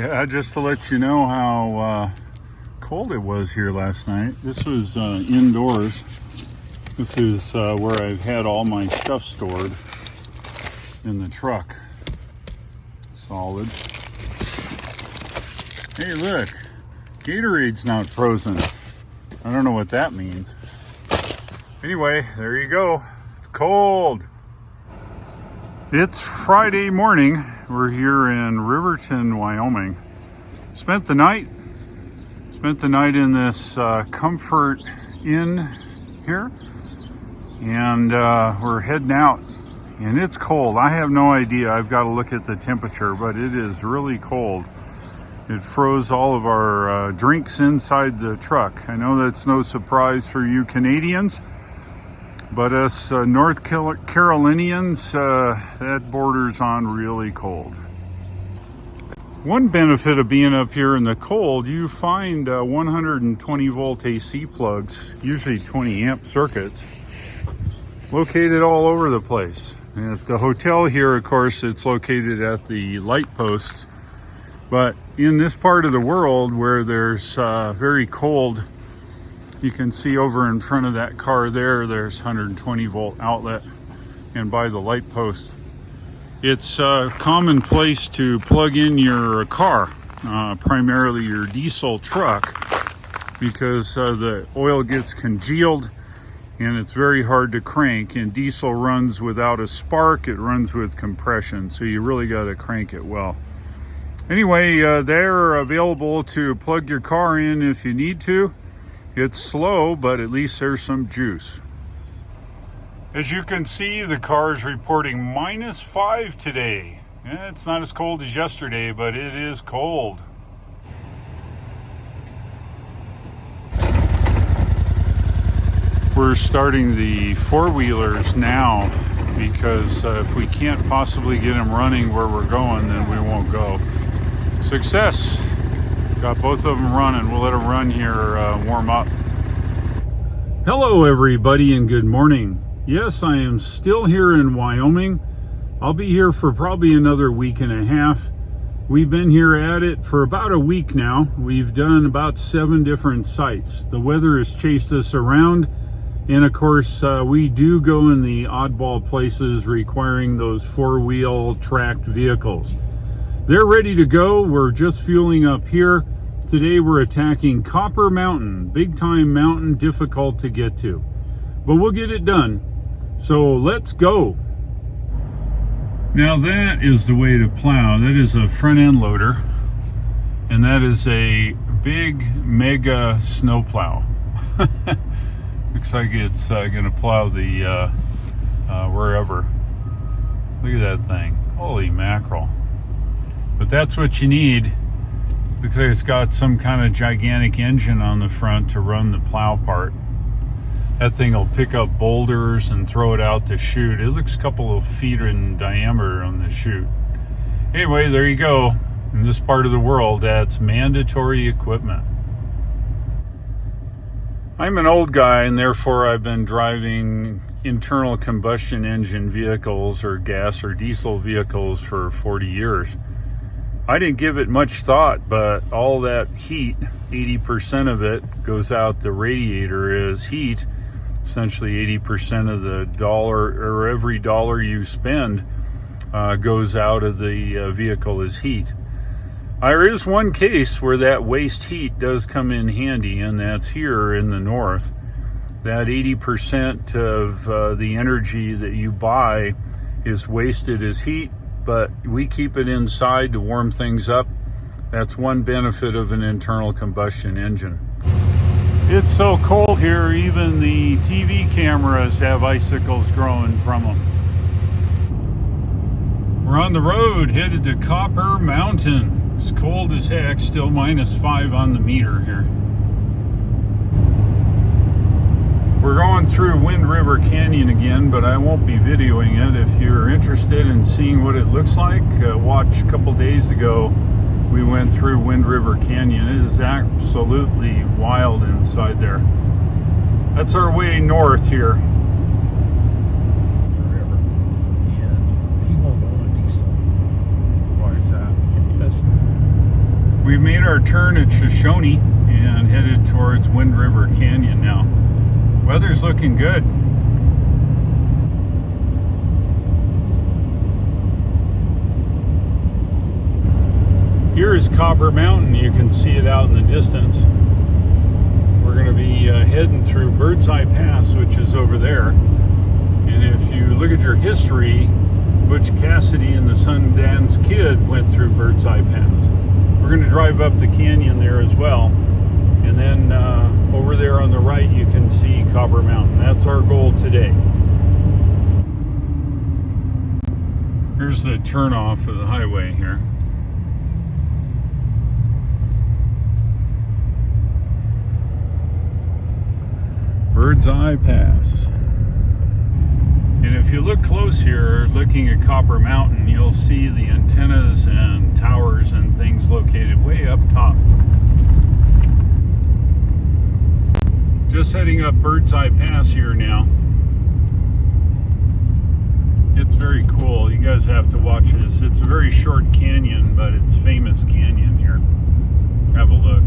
Yeah, just to let you know how cold it was here last night. This was indoors. This is where I've had all my stuff stored in the truck. Solid. Hey, look, Gatorade's not frozen. I don't know what that means. Anyway, there you go. It's cold. It's Friday morning. We're here in Riverton, Wyoming. Spent the night in this Comfort Inn here, and we're heading out. And it's cold. I have no idea. I've got to look at the temperature, but it is really cold. It froze all of our drinks inside the truck. I know that's no surprise for you Canadians, but us North Carolinians, that borders on really cold. One benefit of being up here in the cold, you find 120 volt AC plugs, usually 20 amp circuits, located all over the place. And at the hotel here, of course, it's located at the light posts. But in this part of the world where there's very cold, you can see over in front of that car there's 120 volt outlet, and by the light post. It's a common place to plug in your car, primarily your diesel truck, because the oil gets congealed and it's very hard to crank, and diesel runs without a spark, it runs with compression, so you really got to crank it well. Anyway, they're available to plug your car in if you need to. It's slow, but at least there's some juice. As you can see, the car is reporting -5 today. Yeah, it's not as cold as yesterday, but it is cold. We're starting the four-wheelers now because if we can't possibly get them running where we're going, then we won't go. Success! Got both of them running. We'll let them run here, warm up. Hello everybody and good morning. Yes, I am still here in Wyoming. I'll be here for probably another week and a half. We've been here at it for about a week now. We've done about 7 different sites. The weather has chased us around, and of course we do go in the oddball places requiring those four-wheel tracked vehicles. They're ready to go. We're just fueling up here. Today we're attacking Copper Mountain, big time mountain, difficult to get to. But we'll get it done. So let's go. Now that is the way to plow. That is a front end loader. And that is a big mega snow plow. Looks like it's gonna plow the wherever. Look at that thing. Holy mackerel. But that's what you need. Looks like it's got some kind of gigantic engine on the front to run the plow part. That thing will pick up boulders and throw it out the chute. It looks a couple of feet in diameter on the chute. Anyway, there you go. In this part of the world, that's mandatory equipment. I'm an old guy, and therefore I've been driving internal combustion engine vehicles or gas or diesel vehicles for 40 years. I didn't give it much thought, but all that heat, 80% of it goes out the radiator as heat. Essentially 80% of the dollar, or every dollar you spend, goes out of the vehicle as heat. There is one case where that waste heat does come in handy, and that's here in the north. That 80% of the energy that you buy is wasted as heat, but we keep it inside to warm things up. That's one benefit of an internal combustion engine. It's so cold here, even the TV cameras have icicles growing from them. We're on the road, headed to Copper Mountain. It's cold as heck, still -5 on the meter here. We're going through Wind River Canyon again, but I won't be videoing it. If you're interested in seeing what it looks like, watch a couple days ago. We went through Wind River Canyon. It is absolutely wild inside there. That's our way north here. Forever. And he won't go on diesel. Why is that? Because We've made our turn at Shoshone and headed towards Wind River Canyon now. Weather's looking good. Here is Copper Mountain. You can see it out in the distance. We're going to be heading through Birdseye Pass, which is over there. And if you look at your history, Butch Cassidy and the Sundance Kid went through Birdseye Pass. We're going to drive up the canyon there as well. And then over there on the right, you can see Copper Mountain. That's our goal today. Here's the turnoff of the highway here. Birdseye Pass. And if you look close here, looking at Copper Mountain, you'll see the antennas and towers and things located way up top. Just heading up Birdseye Pass here now. It's very cool. You guys have to watch this. It's a very short canyon, but it's famous canyon here. Have a look.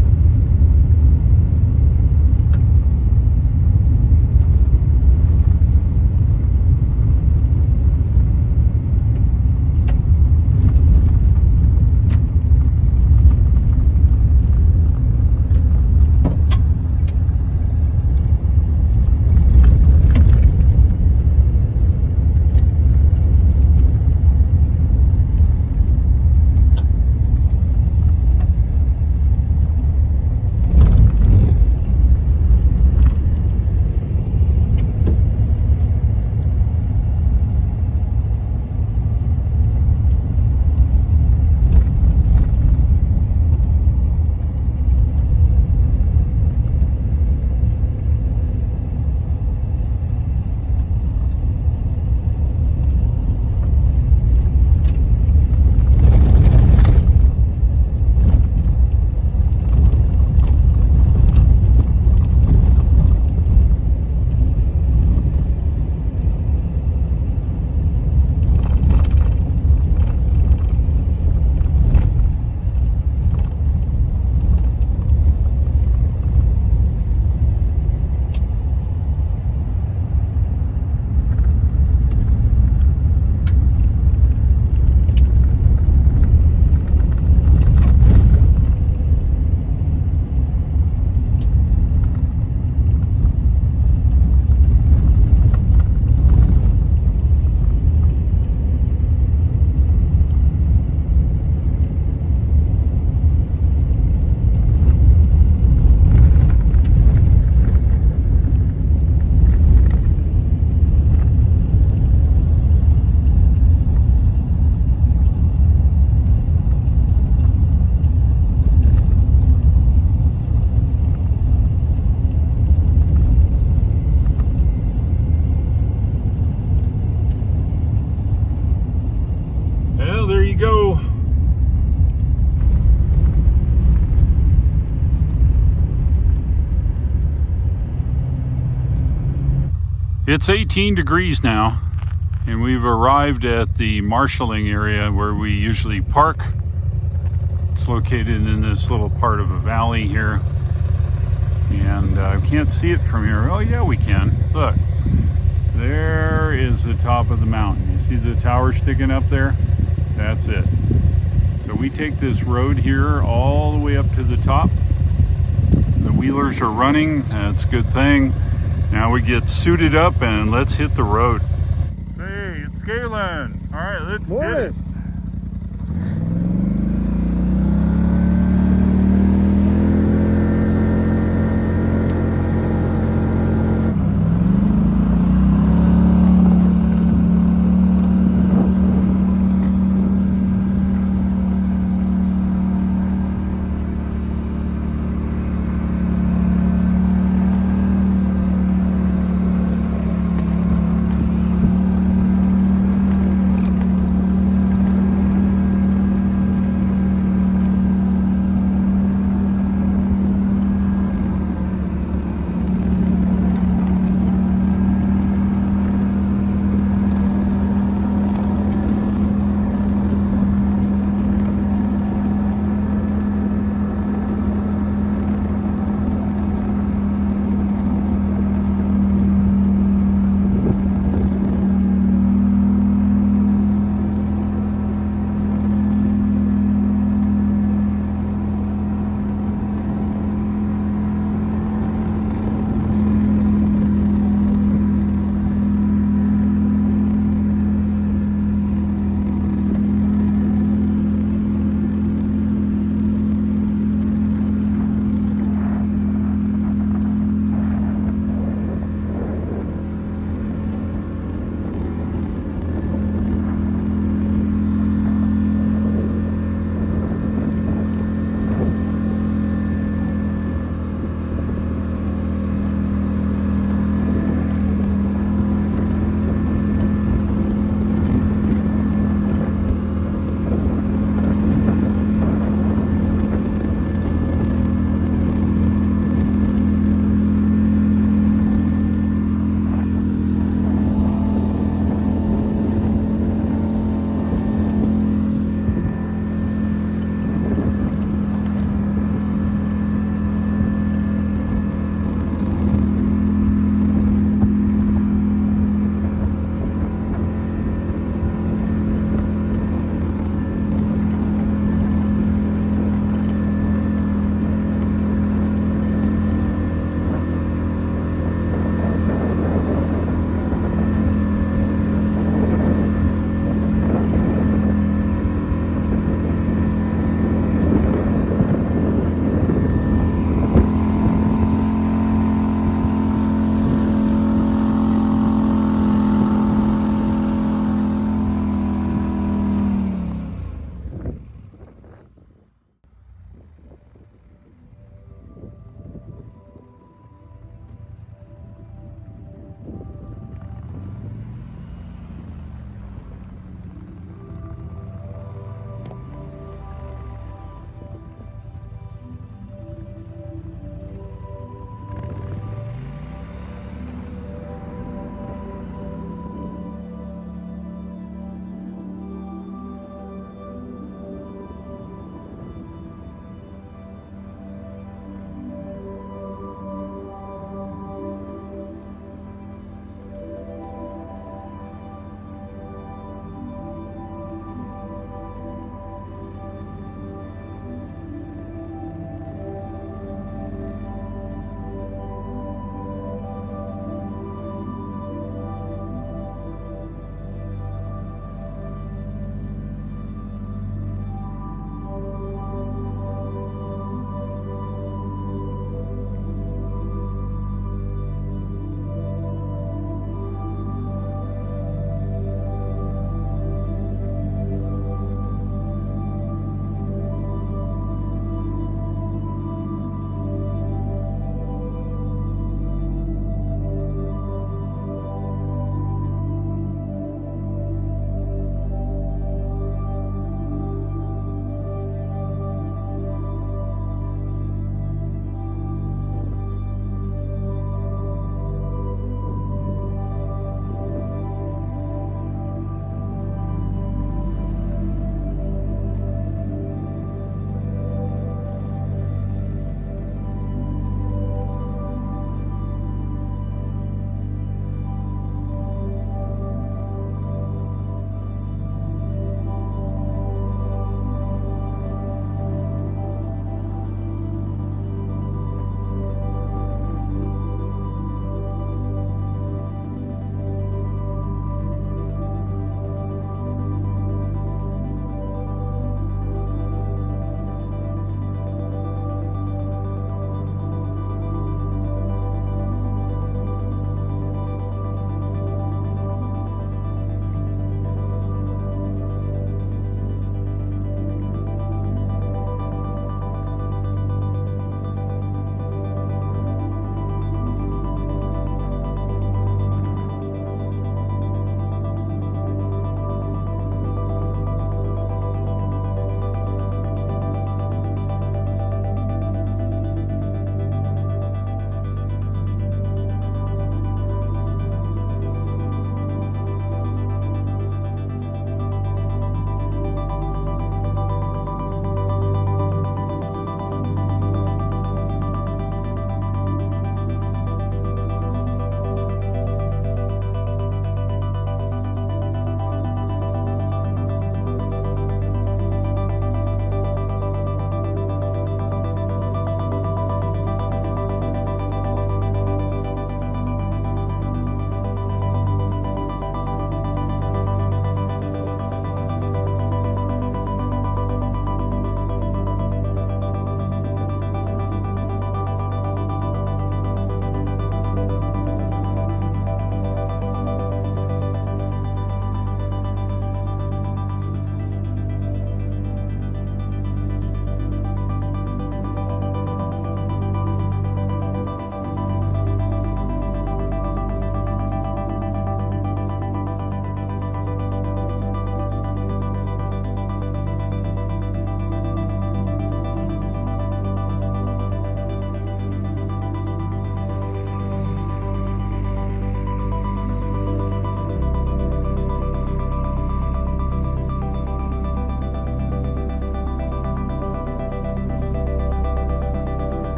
Go. It's 18 degrees now, and we've arrived at the marshalling area where we usually park. It's located in this little part of a valley here, and we can't see it from here. Oh yeah, we can. Look, there is the top of the mountain. You see the tower sticking up there? That's it. So we take this road here all the way up to the top. The wheelers are running. That's a good thing. Now we get suited up and let's hit the road. Hey, it's Galen. All right, let's hit it.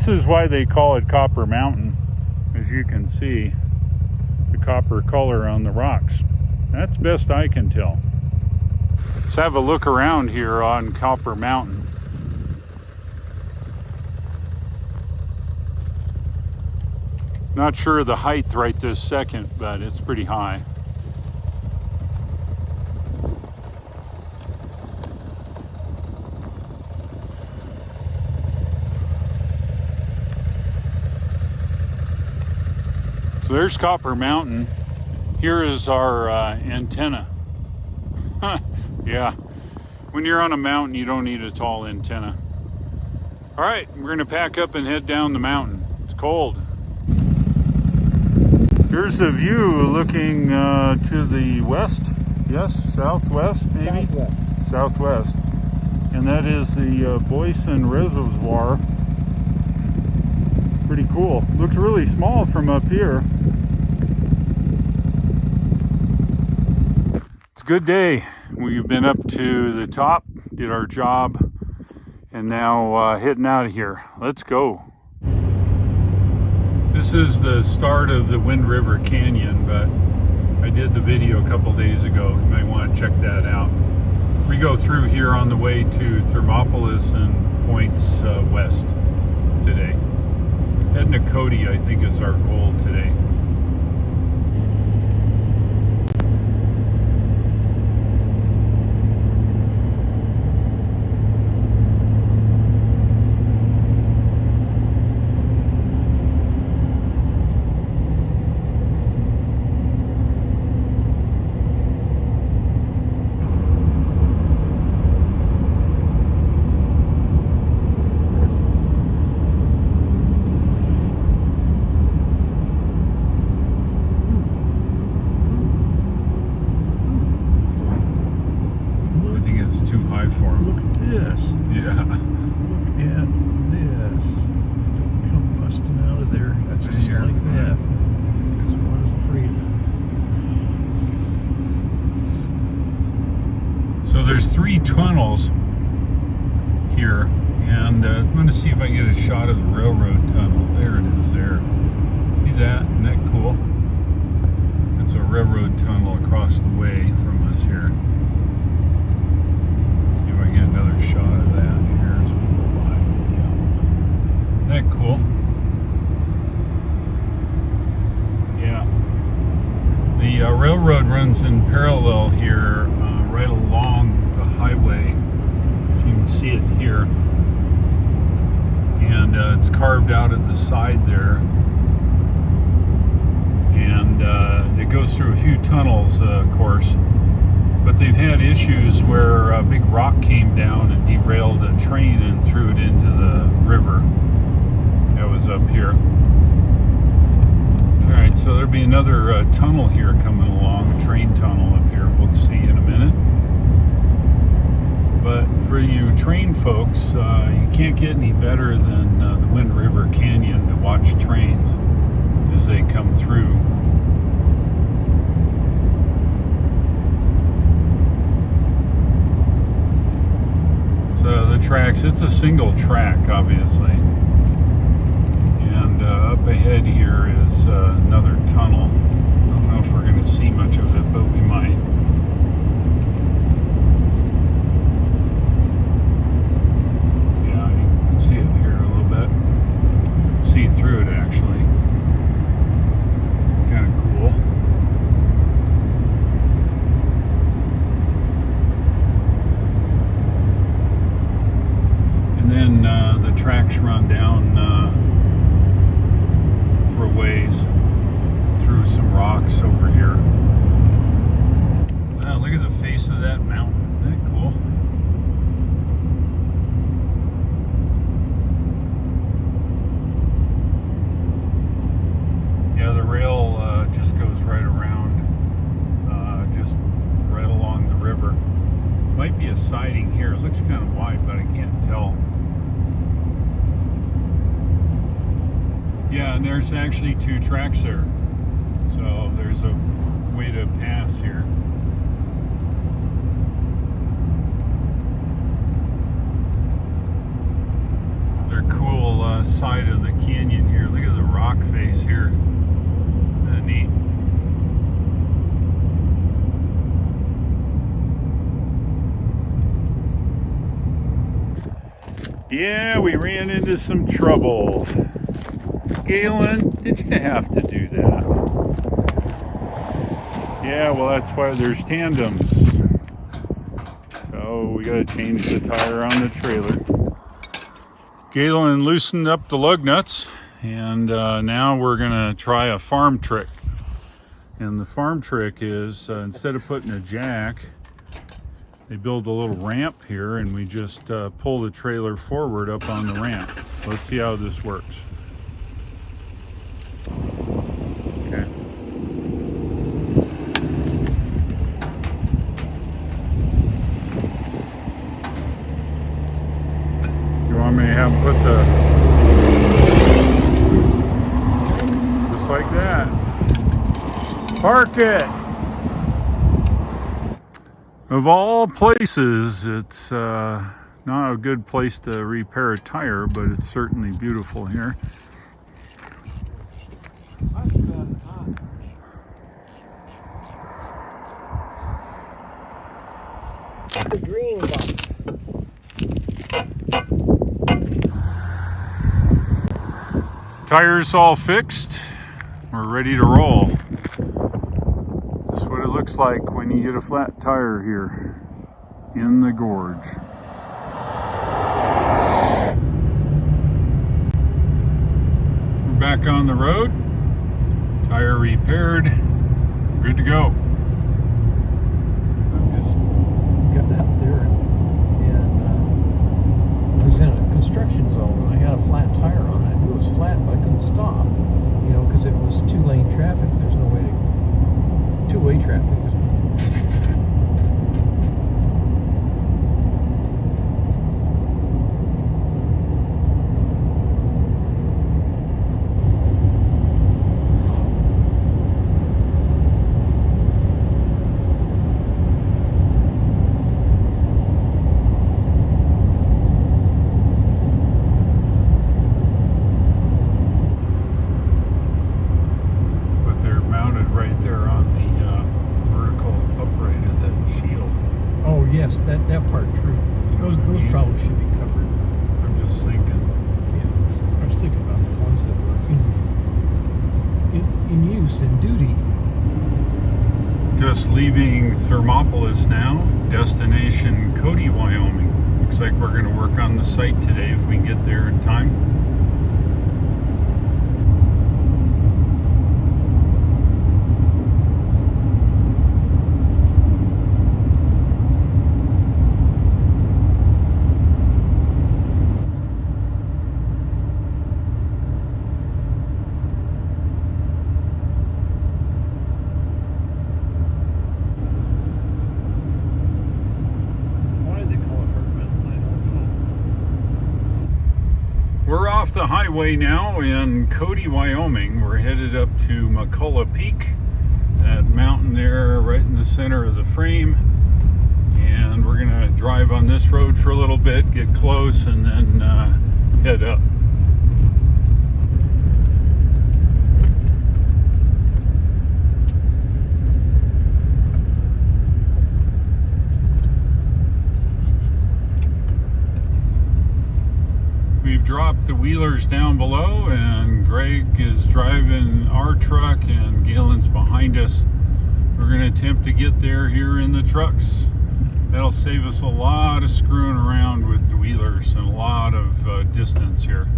This is why they call it Copper Mountain. As you can see, the copper color on the rocks. That's best I can tell. Let's have a look around here on Copper Mountain. Not sure of the height right this second, but it's pretty high. So there's Copper Mountain. Here is our antenna. Yeah, when you're on a mountain, you don't need a tall antenna. All right, we're gonna pack up and head down the mountain. It's cold. Here's the view looking to the west. Yes, southwest maybe? Southwest. Southwest. And that is the Boysen Reservoir. Pretty cool. Looks really small from up here. It's a good day. We've been up to the top, did our job, and now heading out of here. Let's go. This is the start of the Wind River Canyon, but I did the video a couple days ago. You might want to check that out. We go through here on the way to Thermopolis and points west today. Heading to Cody, I think, is our goal today. Look at this. Yeah. Look at this. Don't come busting out of there. That's just Here. like that. That's what I was afraid of. So there's 3 tunnels here, and I'm going to see if I can get a shot of the railroad tunnel. There it is there. See that? Isn't that cool? It's a railroad tunnel across the way from us here. I get another shot of that here as we go by. Yeah. Isn't that cool? Yeah. The railroad runs in parallel here, right along the highway. As you can see it here. And it's carved out at the side there. And it goes through a few tunnels, of course. But they've had issues where a big rock came down and derailed a train and threw it into the river. That was up here. All right, so there'll be another tunnel here coming along, a train tunnel up here. We'll see in a minute. But for you train folks, you can't get any better than the Wind River Canyon to watch trains as they come through. So the tracks, it's a single track, obviously. And up ahead here is another tunnel. I don't know if we're going to see much of it, but we might. Yeah, you can see it here a little bit. See through it, actually. It's kind of cool. And then the tracks run down for a ways through some rocks over here. Wow, look at the face of that mountain. Isn't that cool? Yeah, the rail just goes right around, just right along the river. Might be a siding here. It looks kind of wide, but I can't tell. Yeah, and there's actually 2 tracks there. So there's a way to pass here. They're cool side of the canyon here. Look at the rock face here. Isn't that neat? Yeah, we ran into some trouble. Galen, did you have to do that? Yeah, well, that's why there's tandems. So we gotta change the tire on the trailer. Galen loosened up the lug nuts, and now we're gonna try a farm trick. And the farm trick is instead of putting a jack, they build a little ramp here, and we just pull the trailer forward up on the ramp. Let's see how this works. Okay. You want me to have them put the... just like that. Park it! Of all places, it's not a good place to repair a tire, but it's certainly beautiful here. The green box. Tires all fixed. We're ready to roll. This is what it looks like when you get a flat tire here in the gorge. We're back on the road. Tire repaired. Good to go. I just got out there and I was in a construction zone and I had a flat tire on it. I knew it was flat, but I couldn't stop, you know, because it was two-lane traffic. There's no way to two-way traffic. Yes, that part true. Those probably should be covered. I'm just thinking. Yeah, I was thinking about the ones that were in use, in duty. Just leaving Thermopolis now, destination Cody, Wyoming. Looks like we're going to work on the site today if we can get there in time. We're off the highway now in Cody, Wyoming. We're headed up to Mccullough Peak, that mountain there right in the center of the frame. And we're gonna drive on this road for a little bit, get close, and then head up. We've dropped the wheelers down below, and Greg is driving our truck and Galen's behind us. We're going to attempt to get there here in the trucks. That'll save us a lot of screwing around with the wheelers and a lot of distance here.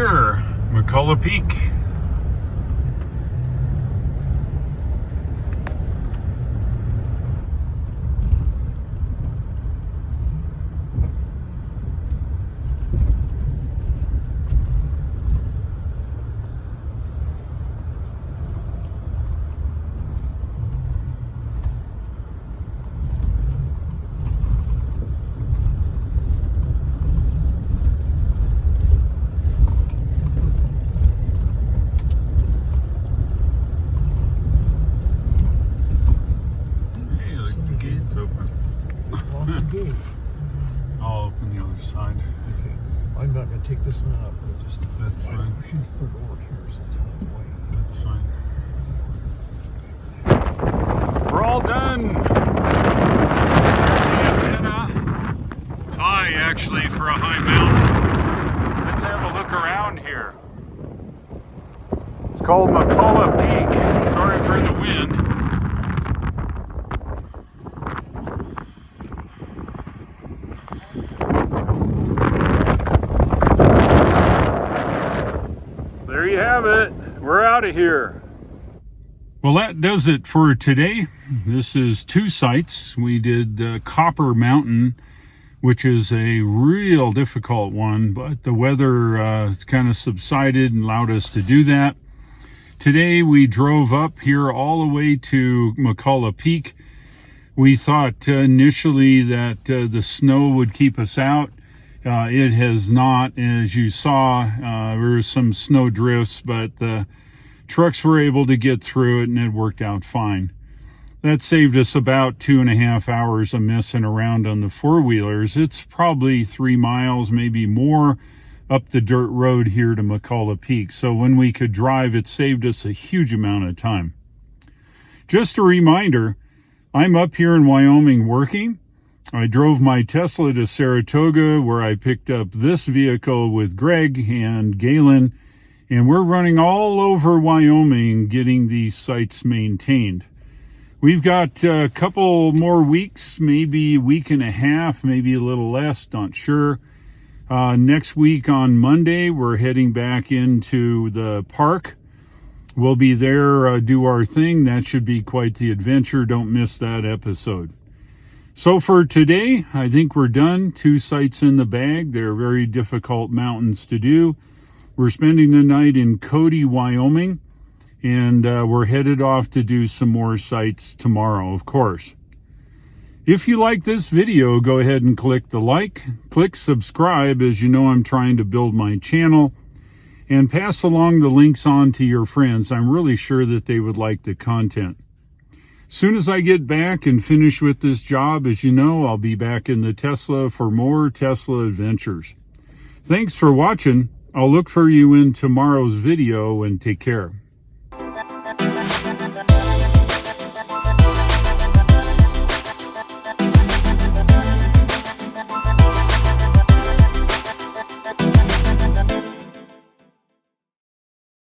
here, Mccullough Peak. Open. Lock the gate. I'll open the other side. Okay. I'm not going to take this one up. That's fine. We should put it over here so it's out of the way. That's fine. We're all done. There's the antenna. It's high, actually, for a high mountain. Let's have a look around here. It's called Mccullough Peak. Sorry for the wind. There you have it. We're out of here. Well, that does it for today. This is 2 sites. We did Copper Mountain, which is a real difficult one, but the weather kind of subsided and allowed us to do that. Today we drove up here all the way to Mccullough Peak. We thought initially that the snow would keep us out. It has not. As you saw, there were some snow drifts, but the trucks were able to get through it and it worked out fine. That saved us about 2.5 hours of messing around on the four-wheelers. It's probably 3 miles, maybe more, up the dirt road here to Mccullough Peak. So when we could drive, it saved us a huge amount of time. Just a reminder, I'm up here in Wyoming working. I drove my Tesla to Saratoga, where I picked up this vehicle with Greg and Galen, and we're running all over Wyoming getting these sites maintained. We've got a couple more weeks, maybe a week and a half, maybe a little less, not sure. Next week on Monday, we're heading back into the park. We'll be there, do our thing. That should be quite the adventure. Don't miss that episode. So for today, I think we're done. 2 sites in the bag. They're very difficult mountains to do. We're spending the night in Cody, Wyoming, and we're headed off to do some more sites tomorrow, of course. If you like this video, go ahead and click the like, click subscribe, as you know I'm trying to build my channel, and pass along the links on to your friends. I'm really sure that they would like the content. Soon as I get back and finish with this job, as you know, I'll be back in the Tesla for more Tesla adventures. Thanks for watching. I'll look for you in tomorrow's video, and take care.